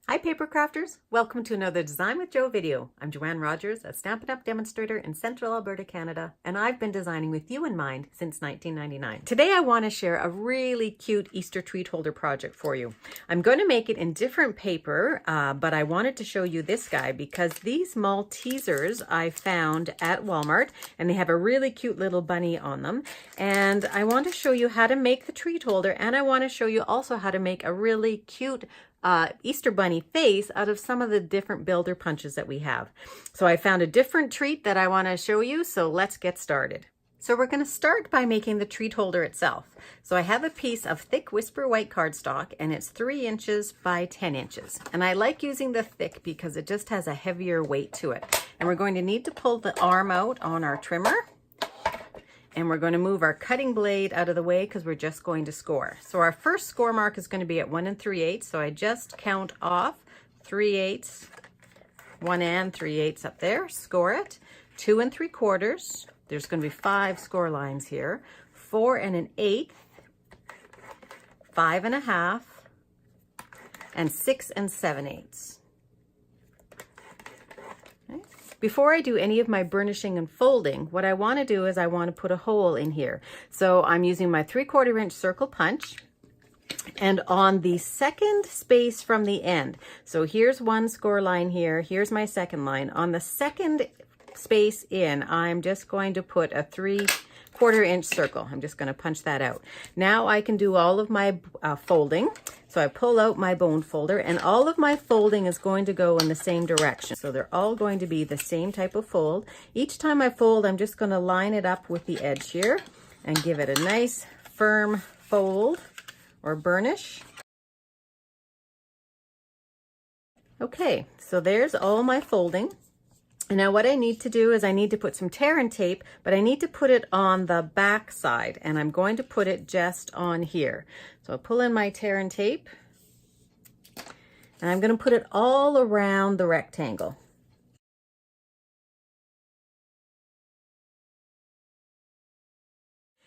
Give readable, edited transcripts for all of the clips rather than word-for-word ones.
Hi Papercrafters! Welcome to another Design with Jo video. I'm Joanne Rogers, a Stampin' Up! Demonstrator in Central Alberta, Canada, and I've been designing with you in mind since 1999. Today I want to share a really cute Easter treat holder project for you. I'm going to make it in different paper, but I wanted to show you this guy because these Maltesers I found at Walmart, and they have a really cute little bunny on them. And I want to show you how to make the treat holder, and I want to show you also how to make a really cute Easter bunny face out of some of the different builder punches that we have. So I found a different treat that I want to show you, so let's get started. So we're going to start by making the treat holder itself. So I have a piece of thick Whisper white cardstock, and it's 3 inches by 10 inches. And I like using the thick because it just has a heavier weight to it. And we're going to need to pull the arm out on our trimmer. And we're going to move our cutting blade out of the way because we're just going to score. So our first score mark is going to be at 1 3/8. So I just count off 3/8, 1 3/8 up there, score it. 2 3/4. There's going to be 5 score lines here. 4 1/8, 5 1/2, and 6 7/8. Before I do any of my burnishing and folding, what I want to do is I want to put a hole in here. So I'm using my 3/4 inch circle punch, and on the second space from the end, so here's one score line here, here's my second line. On the second space in, I'm just going to put a 3/4 inch circle. I'm just going to punch that out. Now I can do all of my folding. So I pull out my bone folder, and all of my folding is going to go in the same direction. So they're all going to be the same type of fold. Each time I fold, I'm just going to line it up with the edge here and give it a nice firm fold or burnish. Okay, so there's all my folding. And now what I need to do is I need to put some tear and tape, but I need to put it on the back side, and I'm going to put it just on here. So I'll pull in my tear and tape, and I'm going to put it all around the rectangle.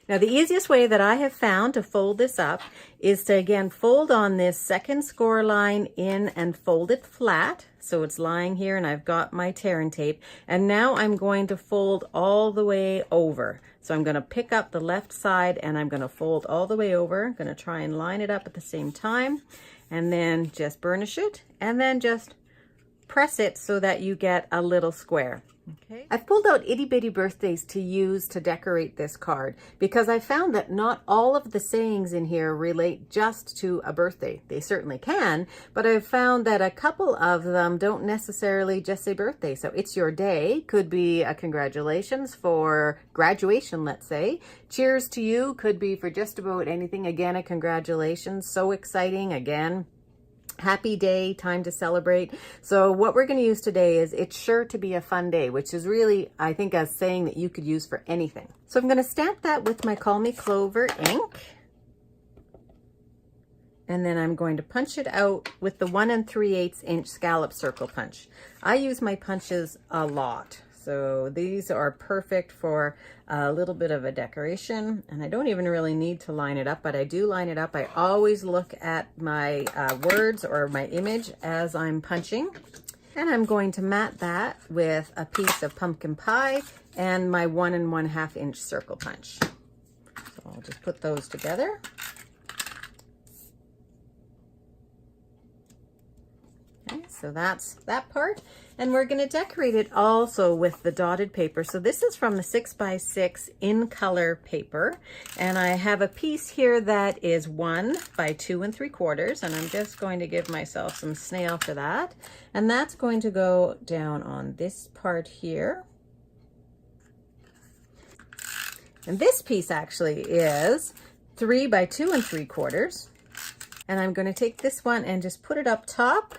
Now the easiest way that I have found to fold this up is to again fold on this second score line in and fold it flat. So it's lying here and I've got my tear and tape. And now I'm going to fold all the way over. So I'm going to pick up the left side and I'm going to fold all the way over. I'm going to try and line it up at the same time and then just burnish it and then just press it so that you get a little square. Okay. I've pulled out itty bitty birthdays to use to decorate this card because I found that not all of the sayings in here relate just to a birthday. They certainly can, but I've found that a couple of them don't necessarily just say birthday. So it's your day could be a congratulations for graduation, let's say. Cheers to you could be for just about anything. Again, a congratulations. So exciting. Again, happy day, time to celebrate. So what we're going to use today is it's sure to be a fun day, which is really, I think, a saying that you could use for anything. So I'm going to stamp that with my Call Me Clover ink. And then I'm going to punch it out with the 1 3/8 inch scallop circle punch. I use my punches a lot. So these are perfect for a little bit of a decoration, and I don't even really need to line it up, but I do line it up. I always look at my words or my image as I'm punching, and I'm going to mat that with a piece of pumpkin pie and my 1 1/2 inch circle punch. So I'll just put those together. Okay, so that's that part. And we're going to decorate it also with the dotted paper. So this is from the 6x6 in color paper. And I have a piece here that is 1 by 2 3/4. And I'm just going to give myself some snail for that. And that's going to go down on this part here. And this piece actually is 3 by 2 3/4. And I'm going to take this one and just put it up top.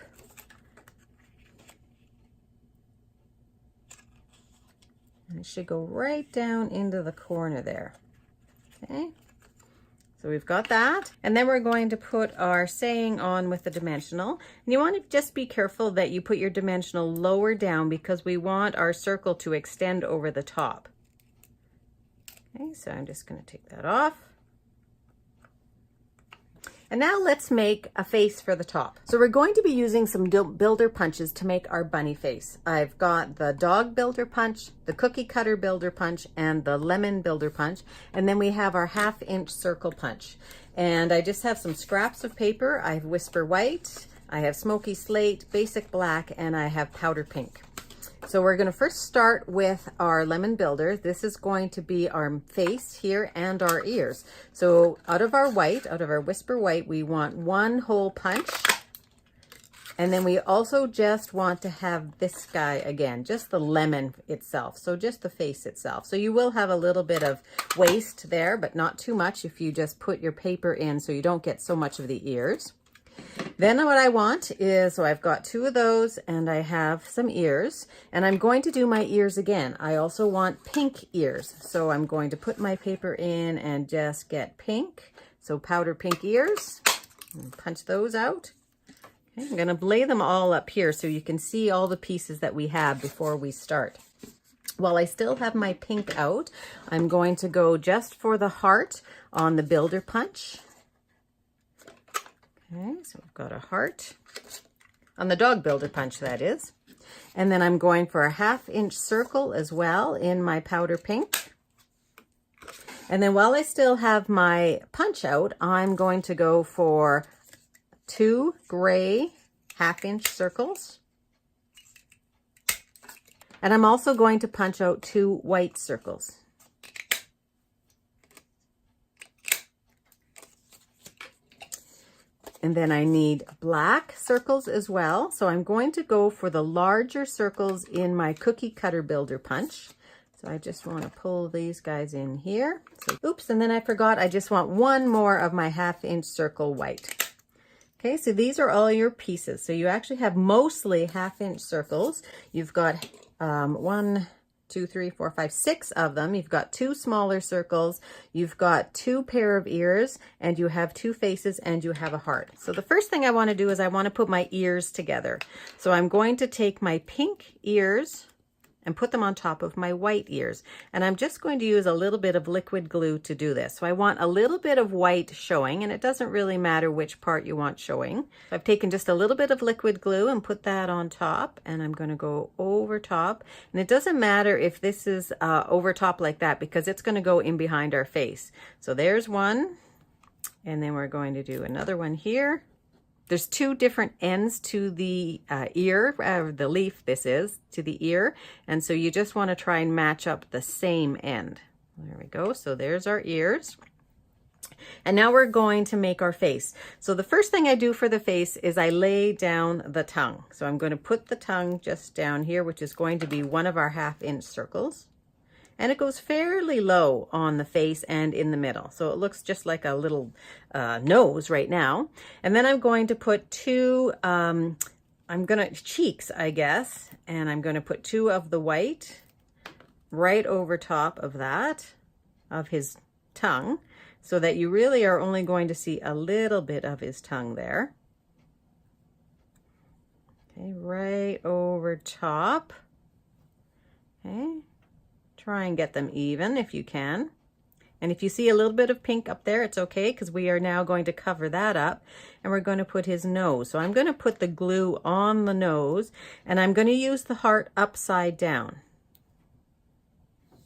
And it should go right down into the corner there. Okay, so we've got that. And then we're going to put our saying on with the dimensional. And you want to just be careful that you put your dimensional lower down because we want our circle to extend over the top. Okay, so I'm just going to take that off. And now let's make a face for the top. So we're going to be using some builder punches to make our bunny face. I've got the dog builder punch, the cookie cutter builder punch, and the lemon builder punch. And then we have our 1/2 inch circle punch. And I just have some scraps of paper. I have Whisper White, I have Smoky Slate, Basic Black, and I have Powder Pink. So we're going to first start with our lemon builder. This is going to be our face here and our ears. So out of our white, out of our Whisper White, we want 1 hole punch. And then we also just want to have this guy again, just the lemon itself. So just the face itself. So you will have a little bit of waste there, but not too much if you just put your paper in so you don't get so much of the ears. Then what I want is, so I've got 2 of those and I have some ears, and I'm going to do my ears again. I also want pink ears. So I'm going to put my paper in and just get pink. So powder pink ears, and punch those out. Okay, I'm going to lay them all up here so you can see all the pieces that we have before we start. While I still have my pink out, I'm going to go just for the heart on the builder punch. Okay, so we've got a heart on the dog builder punch, that is. And then I'm going for a 1/2 inch circle as well in my powder pink. And then while I still have my punch out, I'm going to go for 2 gray 1/2 inch circles. And I'm also going to punch out 2 white circles. And then I need black circles as well. So I'm going to go for the larger circles in my cookie cutter builder punch. So I just want to pull these guys in here. So, oops, and then I forgot, I just want 1 more of my 1/2 inch circle white. Okay, so these are all your pieces. So you actually have mostly 1/2 inch circles. You've got 1, 2, 3, 4, 5, 6 of them. You've got 2 smaller circles, you've got 2 pair of ears, and you have 2 faces, and you have a heart. So the first thing I want to do is I want to put my ears together. So I'm going to take my pink ears and put them on top of my white ears. And I'm just going to use a little bit of liquid glue to do this. So I want a little bit of white showing, and it doesn't really matter which part you want showing. I've taken just a little bit of liquid glue and put that on top, and I'm going to go over top. And it doesn't matter if this is over top like that, because it's going to go in behind our face. So there's one, and then we're going to do another one here. There's 2 different ends to the ear, the leaf this is, to the ear. And so you just want to try and match up the same end. There we go. So there's our ears. And now we're going to make our face. So the first thing I do for the face is I lay down the tongue. So I'm going to put the tongue just down here, which is going to be 1 of our 1/2 inch circles. And it goes fairly low on the face and in the middle. So it looks just like a little nose right now. And then I'm going to put 2, cheeks, I guess. And I'm going to put 2 of the white right over top of that, of his tongue, so that you really are only going to see a little bit of his tongue there. Okay, right over top. Okay. Try and get them even if you can. And if you see a little bit of pink up there, it's okay, because we are now going to cover that up, and we're going to put his nose. So I'm going to put the glue on the nose, and I'm going to use the heart upside down.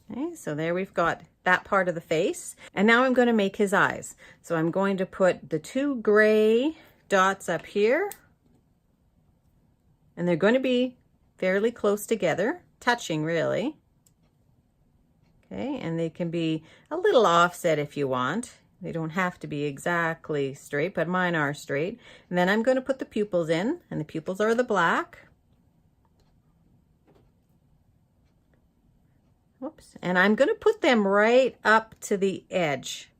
Okay, so there we've got that part of the face. And now I'm going to make his eyes. So I'm going to put the 2 gray dots up here, and they're going to be fairly close together, touching really. Okay, and they can be a little offset if you want. They don't have to be exactly straight, but mine are straight. And then I'm going to put the pupils in, and the pupils are the black. Whoops. And I'm going to put them right up to the edge.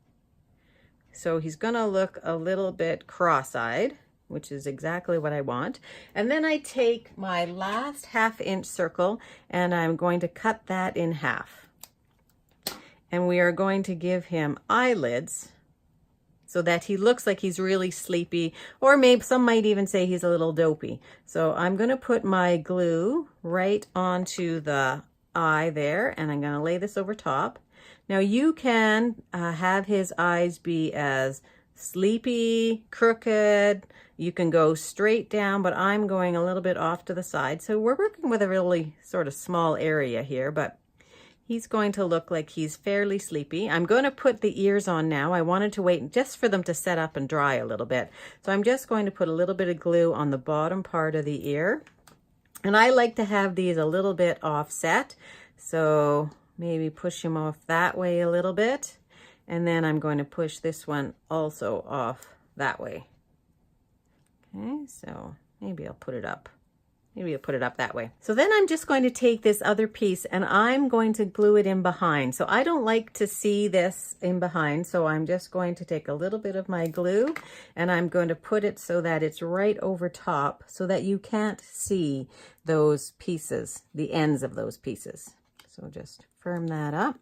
So he's going to look a little bit cross-eyed, which is exactly what I want. And then I take my last 1/2 inch circle, and I'm going to cut that in half. And we are going to give him eyelids so that he looks like he's really sleepy, or maybe some might even say he's a little dopey. So I'm going to put my glue right onto the eye there, and I'm going to lay this over top. Now you can have his eyes be as sleepy, crooked. You can go straight down, but I'm going a little bit off to the side. So we're working with a really sort of small area here, but he's going to look like he's fairly sleepy. I'm going to put the ears on now. I wanted to wait just for them to set up and dry a little bit. So I'm just going to put a little bit of glue on the bottom part of the ear. And I like to have these a little bit offset. So maybe push him off that way a little bit. And then I'm going to push this one also off that way. Okay, so maybe I'll put it up. Maybe I'll put it up that way. So then I'm just going to take this other piece and I'm going to glue it in behind. So I don't like to see this in behind. So I'm just going to take a little bit of my glue and I'm going to put it so that it's right over top so that you can't see those pieces, the ends of those pieces. So just firm that up.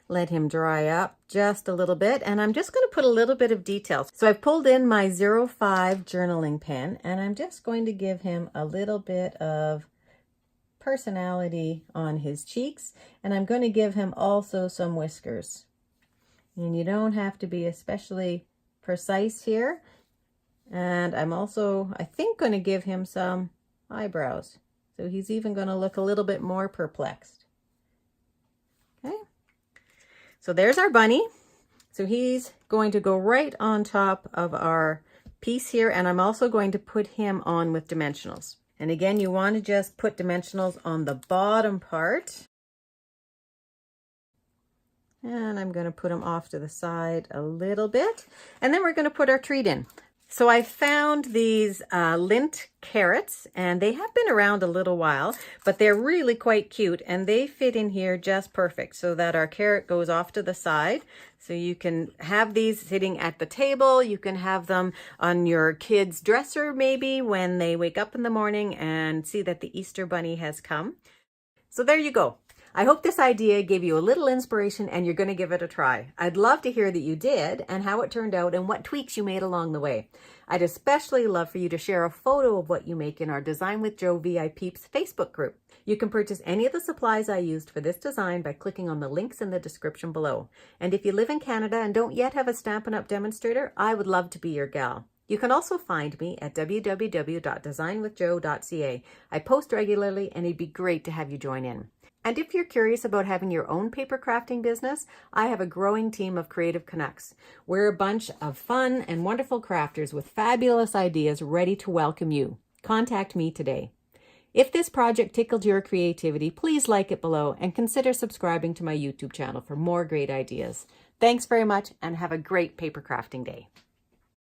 Let him dry up just a little bit, and I'm just going to put a little bit of detail. So I've pulled in my 05 journaling pen, and I'm just going to give him a little bit of personality on his cheeks, and I'm going to give him also some whiskers. And you don't have to be especially precise here. And I'm also, I think, going to give him some eyebrows. So he's even going to look a little bit more perplexed. Okay. So there's our bunny. So he's going to go right on top of our piece here, and I'm also going to put him on with dimensionals. And again, you want to just put dimensionals on the bottom part. And I'm going to put him off to the side a little bit. And then we're going to put our treat in. So I found these Lindt carrots, and they have been around a little while, but they're really quite cute, and they fit in here just perfect so that our carrot goes off to the side. So you can have these sitting at the table. You can have them on your kid's dresser maybe when they wake up in the morning and see that the Easter bunny has come. So there you go. I hope this idea gave you a little inspiration and you're going to give it a try. I'd love to hear that you did and how it turned out and what tweaks you made along the way. I'd especially love for you to share a photo of what you make in our Design with Jo VI Peeps Facebook group. You can purchase any of the supplies I used for this design by clicking on the links in the description below. And if you live in Canada and don't yet have a Stampin' Up! Demonstrator, I would love to be your gal. You can also find me at www.designwithjo.ca. I post regularly and it'd be great to have you join in. And if you're curious about having your own paper crafting business, I have a growing team of creative Canucks. We're a bunch of fun and wonderful crafters with fabulous ideas ready to welcome you. Contact me today. If this project tickled your creativity, please like it below and consider subscribing to my YouTube channel for more great ideas. Thanks very much and have a great paper crafting day.